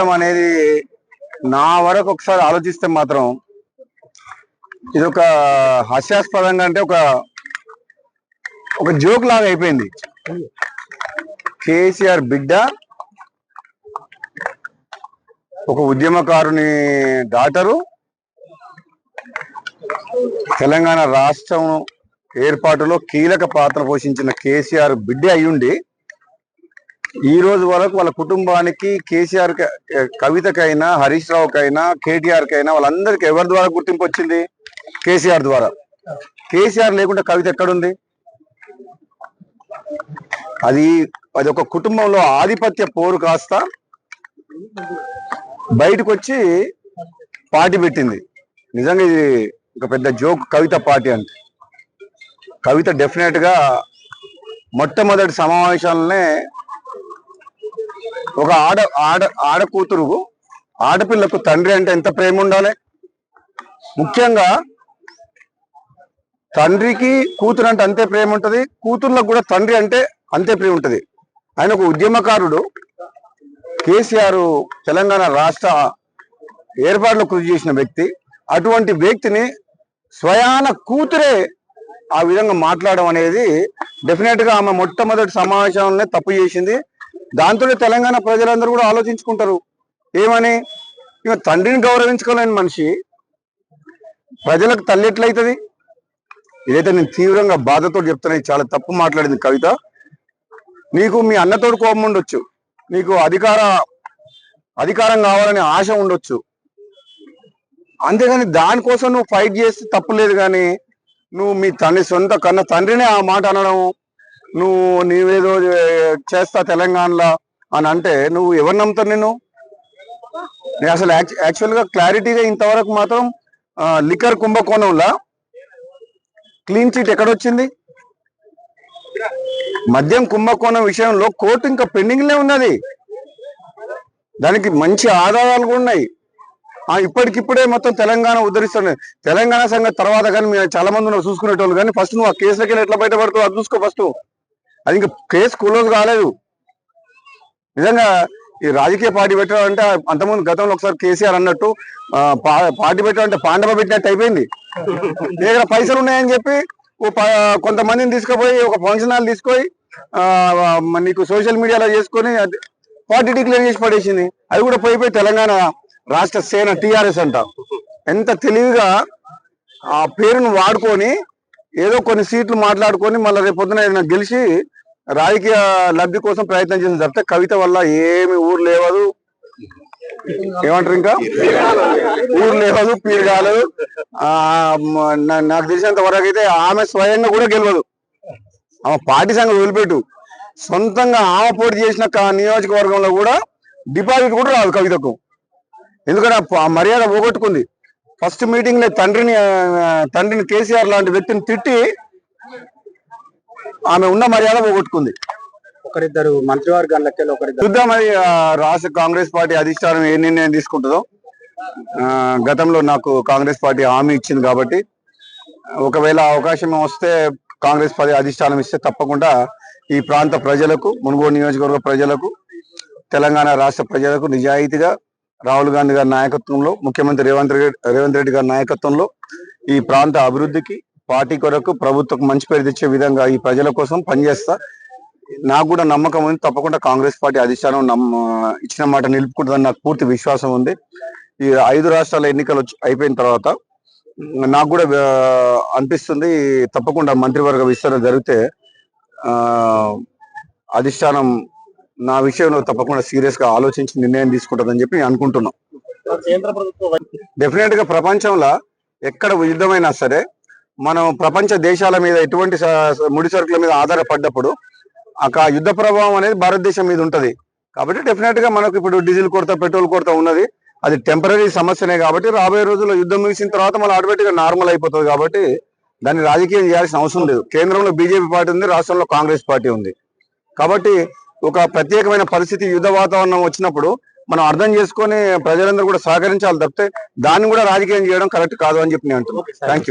అనేది నా వరకు ఒకసారి ఆలోచిస్తే మాత్రం ఇది ఒక హాస్యాస్పదంగా అంటే ఒక జోక్ లాగా అయిపోయింది. కేసీఆర్ బిడ్డ ఒక ఉద్యమకారుని డాటరు తెలంగాణ రాష్ట్రం ఏర్పాటులో కీలక పాత్ర పోషించిన కేసీఆర్ బిడ్డ అయ్యుండి ఈ రోజు వరకు వాళ్ళ కుటుంబానికి కేసీఆర్ కవితకైనా హరీష్ రావుకైనా కేటీఆర్ కైనా వాళ్ళందరికీ ఎవరి ద్వారా గుర్తింపు వచ్చింది? కేసీఆర్ ద్వారా. కేసీఆర్ లేకుండా కవిత ఎక్కడుంది? అది ఒక కుటుంబంలో ఆధిపత్య పోరు కాస్త బయటకు వచ్చి పార్టీ పెట్టింది. నిజంగా ఇది ఒక పెద్ద జోక్ కవిత పార్టీ అంటే. కవిత డెఫినెట్ గా మొట్టమొదటి సమావేశాలనే ఒక ఆడ కూతురు ఆడపిల్లకు తండ్రి అంటే ఎంత ప్రేమ ఉండాలి. ముఖ్యంగా తండ్రికి కూతురు అంటే అంతే ప్రేమ ఉంటది, కూతుర్లకు కూడా తండ్రి అంటే అంతే ప్రేమ ఉంటది. ఆయన ఒక ఉద్యమకారుడు. కేసీఆర్ తెలంగాణ రాష్ట్ర ఏర్పాటులో కృషి చేసిన వ్యక్తి. అటువంటి వ్యక్తిని స్వయాన కూతురే ఆ విధంగా మాట్లాడడం అనేది డెఫినెట్ గా ఆమె మొట్టమొదటి సమావేశంలోనే తప్పు చేసింది. దాంతో తెలంగాణ ప్రజలందరూ కూడా ఆలోచించుకుంటారు ఏమని, ఇక తండ్రిని గౌరవించుకోలేని మనిషి ప్రజలకు తల్లి ఎట్లయితుంది? ఇదైతే నేను తీవ్రంగా బాధతో చెప్తున్నా. చాలా తప్పు మాట్లాడింది కవిత. నీకు మీ అన్నతోడు కోపం ఉండొచ్చు, నీకు అధికారం కావాలనే ఆశ ఉండొచ్చు, అంతేగాని దానికోసం నువ్వు ఫైట్ చేస్తే తప్పులేదు. కానీ నువ్వు మీ సొంత కన్న తండ్రినే ఆ మాట అనడం, నీవేదో చేస్తా తెలంగాణలో అని అంటే నువ్వు ఎవరు నమ్ముతారు? నేను అసలు యాక్చువల్గా క్లారిటీగా ఇంతవరకు మాత్రం లిక్కర్ కుంభకోణంలో క్లీన్ చిట్ ఎక్కడొచ్చింది? మద్యం కుంభకోణం విషయంలో కోర్టు ఇంకా పెండింగ్లే ఉన్నది. దానికి మంచి ఆధారాలు కూడా ఉన్నాయి. ఇప్పటికిప్పుడే మొత్తం తెలంగాణ ఉద్ధరిస్తున్నాయి. తెలంగాణ సంగతి తర్వాత కానీ మేము చాలా మంది నువ్వు చూసుకునేటోళ్ళు. కానీ ఫస్ట్ నువ్వు ఆ కేసులకి ఎట్లా బయటపడుతావు అది చూసుకో ఫస్ట్. అది ఇంకా కేసు క్లోజ్ కాలేదు. నిజంగా ఈ రాజకీయ పార్టీ పెట్టాలంటే అంతకుముందు గతంలో ఒకసారి కేసీఆర్ అన్నట్టు పార్టీ పెట్టాలంటే పాండవ పెట్టినట్టు అయిపోయింది. నీ దగ్గర పైసలు ఉన్నాయని చెప్పి కొంతమందిని తీసుకుపోయి ఒక ఫంక్షన్ హాల్ తీసుకొని నీకు సోషల్ మీడియాలో చేసుకొని పార్టీ డిక్లేర్ చేసి పడేసింది. అది కూడా పోయిపోయి తెలంగాణ రాష్ట్ర సేన టీఆర్ఎస్ అంట. ఎంత తెలివిగా ఆ పేరును వాడుకొని ఏదో కొన్ని సీట్లు మాట్లాడుకొని మళ్ళీ రేపు పొద్దున గెలిచి రాజకీయ లబ్ధి కోసం ప్రయత్నం చేసిన తప్పితే కవిత వల్ల ఏమి ఊరు లేవదు, ఏమంటారు ఇంకా ఊరు లేవదు, పీరు కాలేదు. నాకు తెలిసినంత వరకు అయితే ఆమె స్వయంగా కూడా గెలవదు. ఆమె పార్టీ సంగతి వదిలిపెట్టు, సొంతంగా ఆమె పోటీ చేసిన నియోజకవర్గంలో కూడా డిపాజిట్ కూడా రాదు కవితకు. ఎందుకంటే ఆ మర్యాద పోగొట్టుకుంది. ఫస్ట్ మీటింగ్ లో తండ్రిని కేసీఆర్ లాంటి వ్యక్తిని తిట్టి ఆమె ఉన్న మర్యాద పోగొట్టుకుంది. ఒకరిద్దరు మంత్రివర్గాలకి చూద్దాం అది రాష్ట్ర కాంగ్రెస్ పార్టీ అధిష్టానం ఏ నిర్ణయం తీసుకుంటుందో. గతంలో నాకు కాంగ్రెస్ పార్టీ హామీ ఇచ్చింది కాబట్టి ఒకవేళ అవకాశం వస్తే కాంగ్రెస్ పార్టీ అధిష్టానం ఇస్తే తప్పకుండా ఈ ప్రాంత ప్రజలకు, మునుగోడు నియోజకవర్గ ప్రజలకు, తెలంగాణ రాష్ట్ర ప్రజలకు నిజాయితీగా రాహుల్ గాంధీ గారి నాయకత్వంలో, ముఖ్యమంత్రి రేవంత్ రెడ్డి గారి నాయకత్వంలో ఈ ప్రాంత అభివృద్ధికి, పార్టీ కొరకు, ప్రభుత్వం మంచి పేరు తెచ్చే విధంగా ఈ ప్రజల కోసం పనిచేస్తా. నాకు కూడా నమ్మకం ఉంది. తప్పకుండా కాంగ్రెస్ పార్టీ అధిష్టానం ఇచ్చిన మాట నిలుపుకుంటుందని నాకు పూర్తి విశ్వాసం ఉంది. ఈ 5 రాష్ట్రాల ఎన్నికలు అయిపోయిన తర్వాత నాకు కూడా అనిపిస్తుంది తప్పకుండా మంత్రివర్గ విస్తరణ జరిగితే అధిష్టానం నా విషయంలో తప్పకుండా సీరియస్ గా ఆలోచించి నిర్ణయం తీసుకుంటుందని చెప్పి నేను అనుకుంటున్నాం. డెఫినెట్ గా ప్రపంచంలో ఎక్కడ యుద్ధమైనా సరే మనం ప్రపంచ దేశాల మీద ఎటువంటి ముడి సరుకుల మీద ఆధారపడ్డప్పుడు ఆ యుద్ధ ప్రభావం అనేది భారతదేశం మీద ఉంటది. కాబట్టి డెఫినెట్ గా మనకు ఇప్పుడు డీజిల్ కొరత, పెట్రోల్ కొరత ఉన్నది. అది టెంపరీ సమస్యనే. కాబట్టి రాబోయే రోజుల్లో యుద్ధం ముగిసిన తర్వాత మనం ఆటోమేటిక్ గా నార్మల్ అయిపోతుంది. కాబట్టి దాన్ని రాజకీయం చేయాల్సిన అవసరం లేదు. కేంద్రంలో బీజేపీ పార్టీ ఉంది, రాష్ట్రంలో కాంగ్రెస్ పార్టీ ఉంది. కాబట్టి ఒక ప్రత్యేకమైన పరిస్థితి, యుద్ధ వాతావరణం వచ్చినప్పుడు మనం అర్థం చేసుకొని ప్రజలందరూ కూడా సహకరించాలి తప్పితే దాన్ని కూడా రాజకీయం చేయడం కరెక్ట్ కాదు అని చెప్పి నేను అంటున్నాను. Thank you.